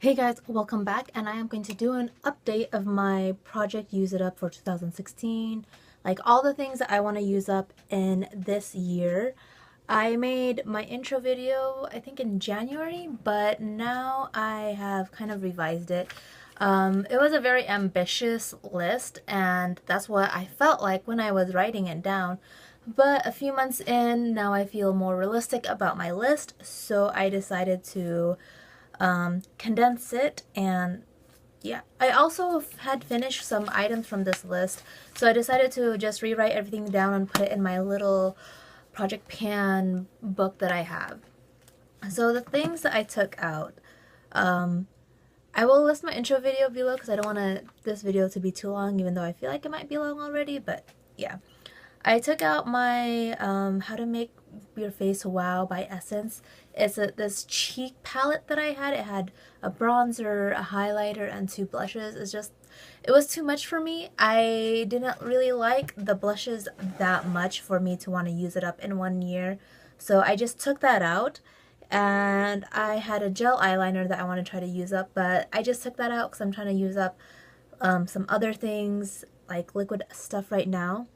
Hey guys, welcome back, and I am going to do an update of my project Use It Up for 2016. Like all the things that I want to use up in this year. I made my intro video, I think in January, but now I have kind of revised it. It was a very ambitious list, and that's what I felt like when I was writing it down. But a few months in, now I feel more realistic about my list, so I decided to condense it. And yeah, I also had finished some items from this list, so I decided to just rewrite everything down and put it in my little Project Pan book that I have. So the things that I took out, I will list my intro video below because I don't want this video to be too long, even though I feel like it might be long already. But yeah, I took out my How to Make Your Face Wow by Essence. It's this cheek palette that I had. It had a bronzer, a highlighter, and two blushes. It was too much for me. I didn't really like the blushes that much for me to want to use it up in 1 year. So I just took that out. And I had a gel eyeliner that I want to try to use up, but I just took that out because I'm trying to use up some other things like liquid stuff right now.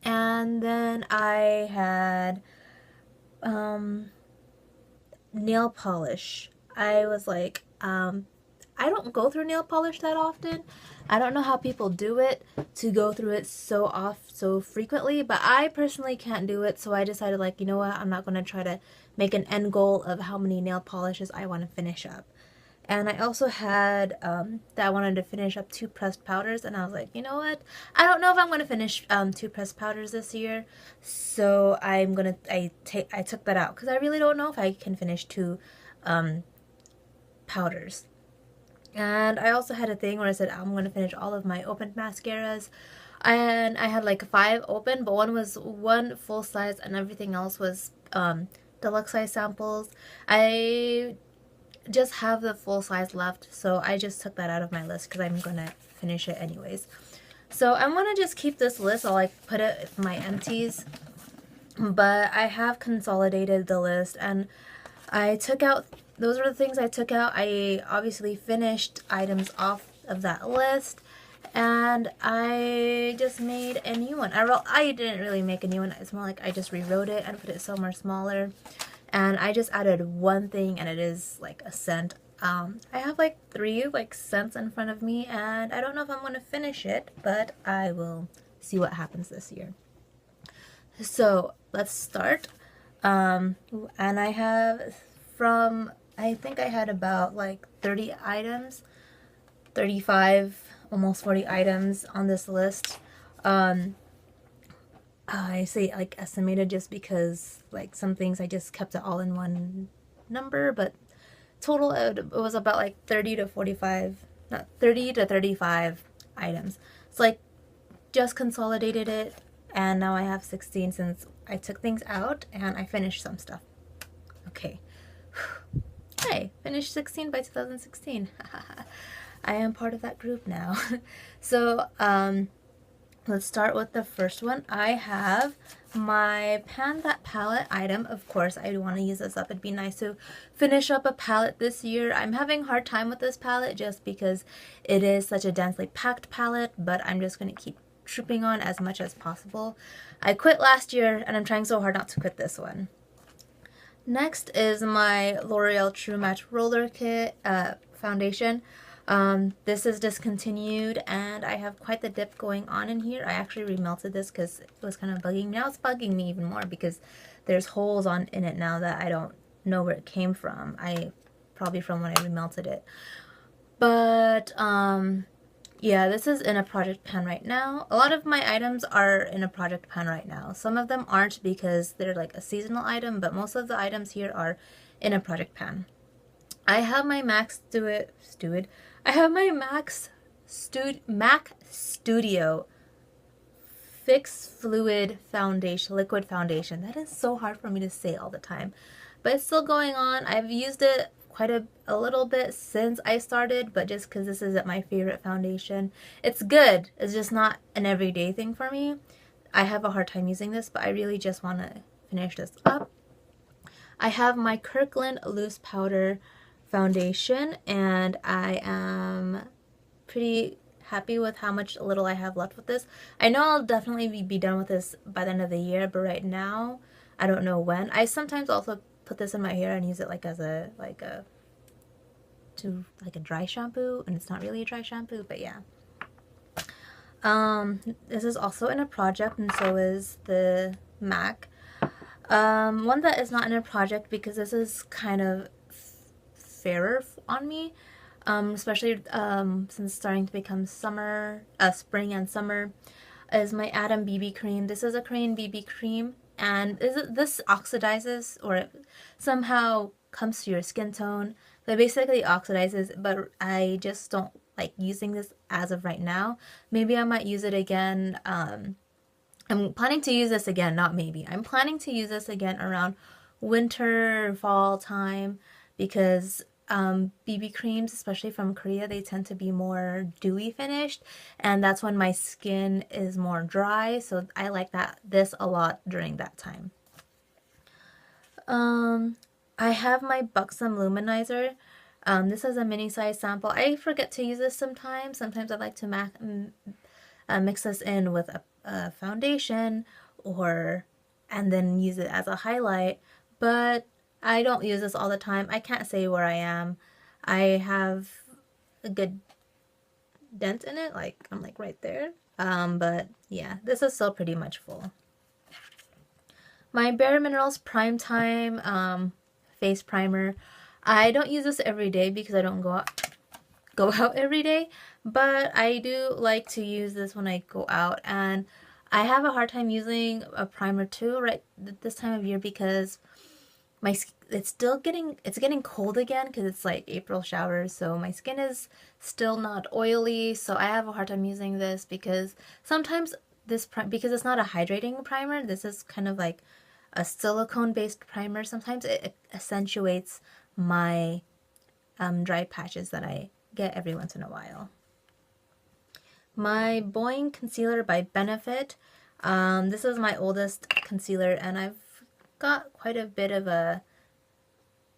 And then I had nail polish. I was like, I don't go through nail polish that often. I don't know how people do it to go through it so frequently, but I personally can't do it, so I decided, like, you know what, I'm not going to try to make an end goal of how many nail polishes I want to finish up. And I also had that I wanted to finish up 2 pressed powders, and I was like, you know what? I don't know if I'm going to finish 2 pressed powders this year, so I took that out because I really don't know if I can finish 2 powders. And I also had a thing where I said I'm going to finish all of my open mascaras. And I had like 5 open, but one was one full size and everything else was deluxe size samples. I just have the full size left, so I just took that out of my list because I'm going to finish it anyways. So I'm going to just keep this list. I'll like put it in my empties. But I have consolidated the list, and I took out, those are the things I took out. I obviously finished items off of that list, and I just made a new one. I didn't really make a new one. It's more like I just rewrote it and put it somewhere smaller. And I just added one thing, and it is like a scent. I have like 3 like scents in front of me, and I don't know if I'm going to finish it, but I will see what happens this year. So let's start. And I have I think I had about like 30 items, 35, almost 40 items on this list. I say like estimated just because like some things I just kept it all in one number, but total it was about like 30 to 45, not 30 to 35 items. It's like just consolidated it, and now I have 16 since I took things out and I finished some stuff. Okay. Hey, finished 16 by 2016. I am part of that group now. So, let's start with the first one. I have my Pan That palette item. Of course, I want to use this up. It'd be nice to finish up a palette this year. I'm having a hard time with this palette just because it is such a densely packed palette, but I'm just going to keep trooping on as much as possible. I quit last year, and I'm trying so hard not to quit this one. Next is my L'Oreal True Match Roller Kit foundation. This is discontinued, and I have quite the dip going on in here. I actually remelted this because it was kind of bugging me. Now it's bugging me even more because there's holes in it now that I don't know where it came from. Probably from when I remelted it. But yeah, this is in a project pan right now. A lot of my items are in a project pan right now. Some of them aren't because they're like a seasonal item, but most of the items here are in a project pan. I have my MAC Studio Fix Fluid Foundation, liquid foundation. That is so hard for me to say all the time, but it's still going on. I've used it quite a little bit since I started, but just because this isn't my favorite foundation. It's good. It's just not an everyday thing for me. I have a hard time using this, but I really just want to finish this up. I have my Kirkland loose powder foundation, and I am pretty happy with how much little I have left with this. I know I'll definitely be done with this by the end of the year, but right now I don't know when. I sometimes also put this in my hair and use it like as a like a dry shampoo, and it's not really a dry shampoo, but yeah. This is also in a project, and so is the MAC. One that is not in a project because this is kind of fairer on me, especially since it's starting to become summer, spring and summer, is my Adam BB cream. This is a Korean BB cream, and this oxidizes, or it somehow comes to your skin tone. So it basically oxidizes, but I just don't like using this as of right now. Maybe I might use it again. I'm planning to use this again, not maybe. I'm planning to use this again around winter, fall time, because BB creams, especially from Korea, they tend to be more dewy finished, and that's when my skin is more dry, so I like this a lot during that time. I have my Buxom Luminizer. This is a mini size sample. I forget to use this sometimes. Sometimes I like to mix this in with a foundation and then use it as a highlight, but I don't use this all the time. I can't say where I am. I have a good dent in it, like I'm like right there. But yeah, this is still pretty much full. My Bare Minerals Prime Time face primer. I don't use this every day because I don't go out every day, but I do like to use this when I go out, and I have a hard time using a primer too right this time of year because it's getting cold again because it's like April showers, so my skin is still not oily, so I have a hard time using this because sometimes because it's not a hydrating primer, this is kind of like a silicone based primer. Sometimes it accentuates my dry patches that I get every once in a while. My Boing Concealer by Benefit. This is my oldest concealer, and I've got quite a bit of a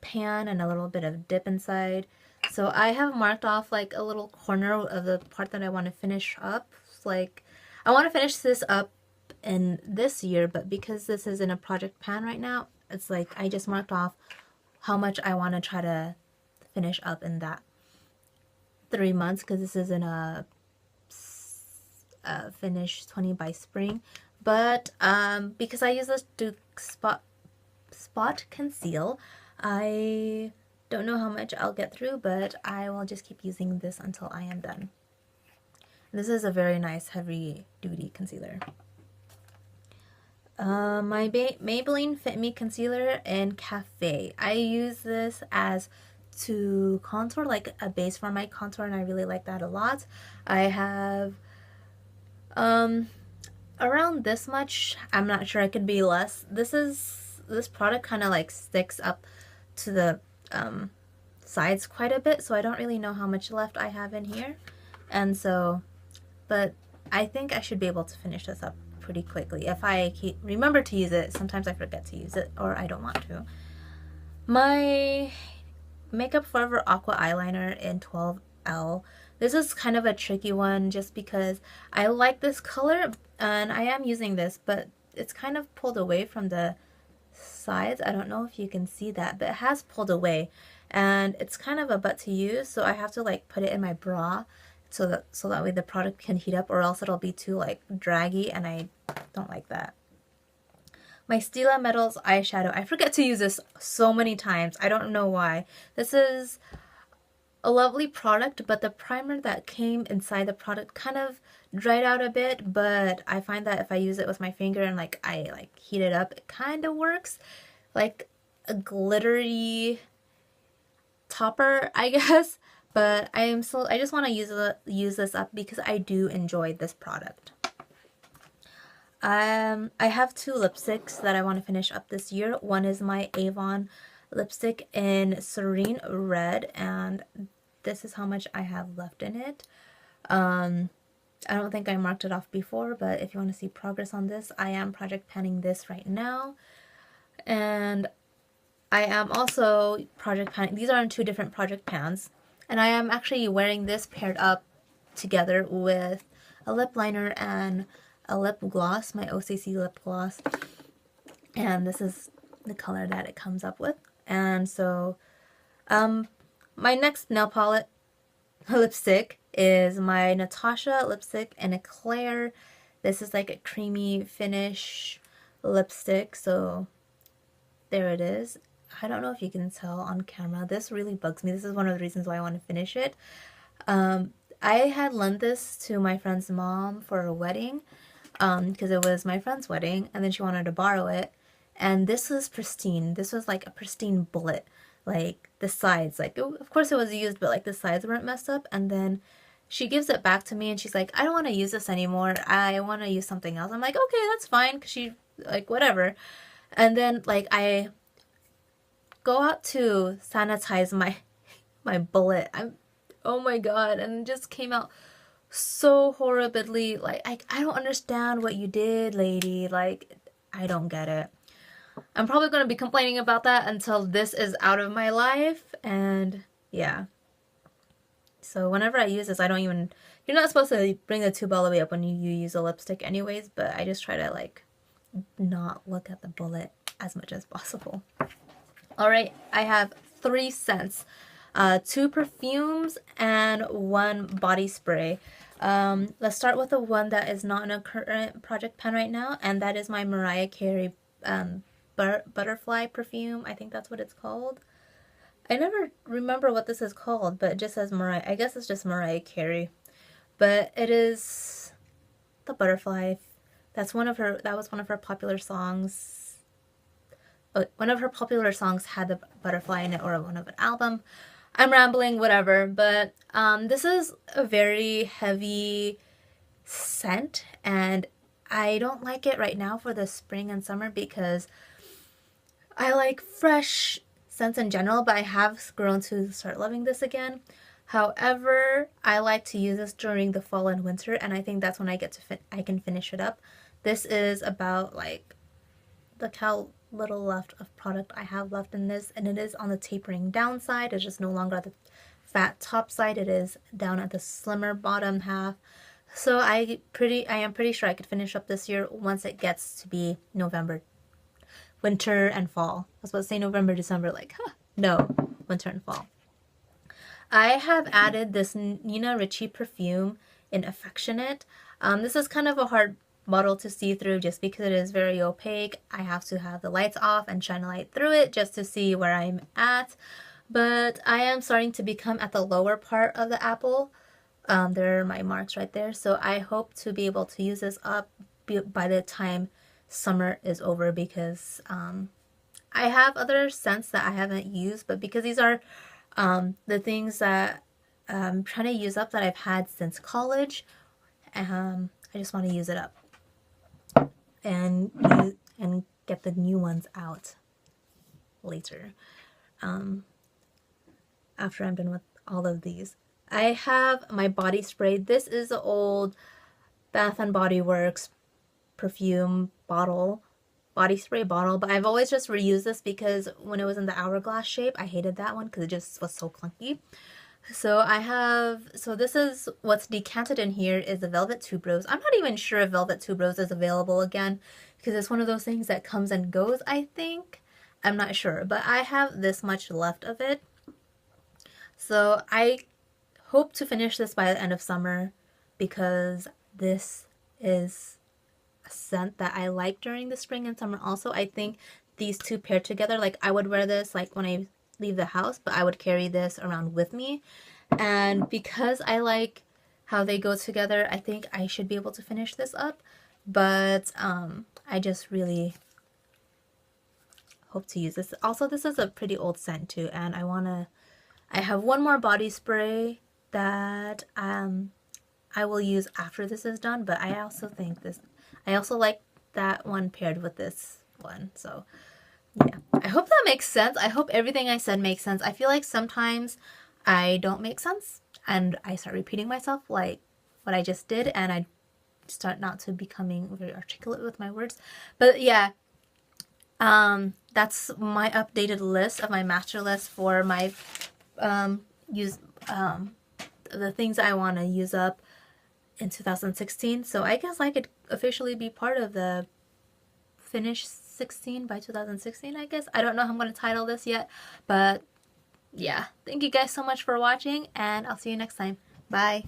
pan and a little bit of dip inside. So I have marked off like a little corner of the part that I want to finish up. It's like I want to finish this up in this year, but because this is in a project pan right now, it's like I just marked off how much I want to try to finish up in that 3 months, because this is in a finish 20 by spring. But because I use this to spot conceal, I don't know how much I'll get through, but I will just keep using this until I am done. This is a very nice heavy duty concealer. My Maybelline Fit Me concealer in Cafe. I use this as to contour, like a base for my contour, and I really like that a lot. I have around this much. I'm not sure, it could be less. This product kind of like sticks up to the sides quite a bit, so I don't really know how much left I have in here, and so, but I think I should be able to finish this up pretty quickly if I remember to use it. Sometimes I forget to use it, or I don't want to. My Makeup Forever Aqua Eyeliner in 12L. This is kind of a tricky one just because I like this color and I am using this, but it's kind of pulled away from the sides. I don't know if you can see that, but it has pulled away and it's kind of a butt to use, so I have to like put it in my bra so that way the product can heat up, or else it'll be too like draggy, and I don't like that. My Stila Metals eyeshadow. I forget to use this so many times. I don't know why. This is a lovely product, but the primer that came inside the product kind of dried out a bit, but I find that if I use it with my finger and I heat it up, it kind of works. Like a glittery topper, I guess. But I just want to use this up because I do enjoy this product. I have 2 lipsticks that I want to finish up this year. One is my Avon lipstick in Serene Red, and this is how much I have left in it. I don't think I marked it off before, but if you want to see progress on this, I am project panning this right now. And I am also project panning. These are in 2 different project pans. And I am actually wearing this paired up together with a lip liner and a lip gloss, my OCC lip gloss. And this is the color that it comes up with. And so my next nail palette lipstick is my Natasha lipstick in Eclair. This is like a creamy finish lipstick, so there it is. I don't know if you can tell on camera. This really bugs me. This is one of the reasons why I want to finish it. I had lent this to my friend's mom for a wedding because it was my friend's wedding, and then she wanted to borrow it. And this was pristine. This was like a pristine bullet. Like the sides, like of course it was used, but like the sides weren't messed up. And then she gives it back to me and she's like, I don't want to use this anymore. I want to use something else. I'm like, okay, that's fine. Cause she like, whatever. And then like I go out to sanitize my bullet. Oh my God. And it just came out so horribly. Like, I don't understand what you did, lady. Like, I don't get it. I'm probably going to be complaining about that until this is out of my life, and yeah. So whenever I use this, I don't even, you're not supposed to bring the tube all the way up when you use a lipstick anyways, but I just try to like not look at the bullet as much as possible. Alright, I have 3 scents, 2 perfumes and 1 body spray. Let's start with the one that is not in a current project pan right now, and that is my Mariah Carey butterfly perfume. I think that's what it's called. I never remember what this is called, but it just says Mariah. I guess it's just Mariah Carey. But it is the butterfly. That was one of her popular songs. One of her popular songs had the butterfly in it, or one of an album. I'm rambling, whatever. But this is a very heavy scent, and I don't like it right now for the spring and summer because I like fresh scents in general, but I have grown to start loving this again. However, I like to use this during the fall and winter, and I think that's when I I can finish it up. This is about like, look how little left of product I have left in this, and it is on the tapering down side. It's just no longer at the fat top side. It is down at the slimmer bottom half. So I am pretty sure I could finish up this year once it gets to be November. Winter and fall. I was about to say November, December, like, huh, no, winter and fall. I have added this Nina Ricci perfume in Affectionate. This is kind of a hard bottle to see through just because it is very opaque. I have to have the lights off and shine a light through it just to see where I'm at. But I am starting to become at the lower part of the apple. There are my marks right there. So I hope to be able to use this up by the time summer is over, because I have other scents that I haven't used, but because these are the things that I'm trying to use up that I've had since college, I just want to use it up and get the new ones out later, after I'm done with all of these. I have my body spray. This is the old Bath and Body Works perfume body spray bottle, but I've always just reused this because when it was in the hourglass shape, I hated that one because it just was so clunky. So this is what's decanted in here is the Velvet Tuberose. I'm not even sure if Velvet Tuberose is available again because it's one of those things that comes and goes, I think. I'm not sure, but I have this much left of it. So I hope to finish this by the end of summer because this is a scent that I like during the spring and summer also. I think these two paired together, like I would wear this like when I leave the house, but I would carry this around with me. And because I like how they go together, I think I should be able to finish this up. But I just really hope to use this. Also, this is a pretty old scent too, and I have one more body spray that I will use after this is done, but I also like that one paired with this one. So yeah, I hope that makes sense. I hope everything I said makes sense. I feel like sometimes I don't make sense and I start repeating myself like what I just did, and I start not to becoming very articulate with my words. But yeah, that's my updated list of my master list for my the things I want to use up in 2016. So I guess I could officially be part of the finish 16 by 2016, I guess. I don't know how I'm going to title this yet, but yeah. Thank you guys so much for watching, and I'll see you next time. Bye.